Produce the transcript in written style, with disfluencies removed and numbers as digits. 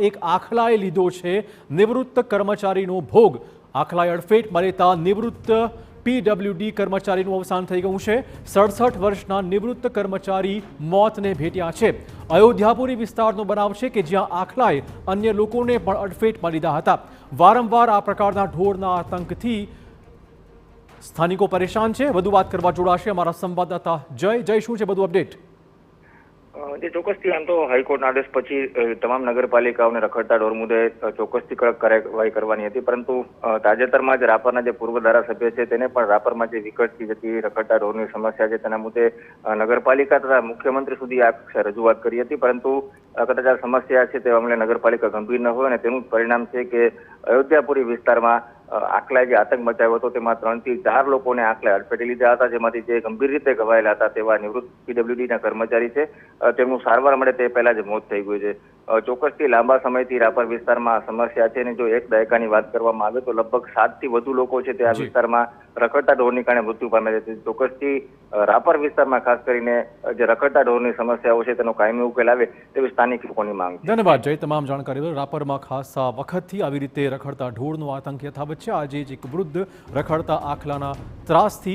એક આખલાએ લીધો છે નિવૃત્ત કર્મચારીનો ભોગ। આખલાએ અડફેટમાં લેતા નિવૃત્ત પીડબ્લ્યુડી કર્મચારીનું અવસાન થઈ ગયું છે। 67 વર્ષના નિવૃત્ત કર્મચારી મોતને ભેટ્યા છે। અયોધ્યાપુરી વિસ્તારનો બનાવ છે કે જ્યાં આખલાએ અન્ય લોકોને પણ અડફેટમાં લીધા હતા। વારંવાર આ પ્રકારના ઢોરના આતંકથી સ્થાનિકો પરેશાન છે। વધુ વાત કરવા જોડાશે અમારા સંવાદદાતા જય। શું છે બધું અપડેટ? જે ચોક્કસથી આમ તો હાઈકોર્ટના આદેશ પછી તમામ નગરપાલિકાઓને રખડતા ઢોર મુદ્દે ચોક્કસથી કડક કાર્યવાહી કરવાની હતી, પરંતુ તાજેતરમાં જ રાપરના જે પૂર્વ ધારાસભ્ય છે તેને પણ રાપરમાં જે વિકટતી જતી રખડતા ઢોરની સમસ્યા છે તેના મુદ્દે નગરપાલિકા તથા મુખ્યમંત્રી સુધી આ રજૂઆત કરી હતી, પરંતુ કદાચ આ સમસ્યા છે તે મામલે નગરપાલિકા ગંભીર ન હોય અને તેનું પરિણામ છે કે અયોધ્યાપુરી વિસ્તારમાં આખલાએ જે આતંક મચાવ્યો હતો તેમાં 3 થી 4 લોકોને આખલાએ અડફેટે લીધા હતા, જેમાંથી જે ગંભીર રીતે ઘવાયેલા હતા તેવા નિવૃત્ત પીડબ્લ્યુડીના કર્મચારી છે તેમનું સારવાર મળે તે પહેલા જ મોત થઈ ગયું છે। ચોક્કસથી લાંબા સમયથી રાપર વિસ્તારમાં સમસ્યા છે અને જો એક દાયકાની વાત કરવામાં આવે તો લગભગ 7 થી વધુ લોકો છે તે આ વિસ્તારમાં રખડતા ઢોરની કારણે મૃત્યુ પામ્યા છે। ચોક્કસથી રાપર વિસ્તારમાં ખાસ કરીને જે રખડતા ઢોરની સમસ્યાઓ છે તેનો કાયમી ઉકેલ આવે તેવી સ્થાનિક લોકોની માંગ છે। ધન્યવાદ જય, તમામ જાણકારી। રાપરમાં ખાસ વખતથી આવી રીતે રખડતા ઢોરનો આતંક યથાવત છે। આજે જ એક વૃદ્ધ રખડતા આખલાના ત્રાસથી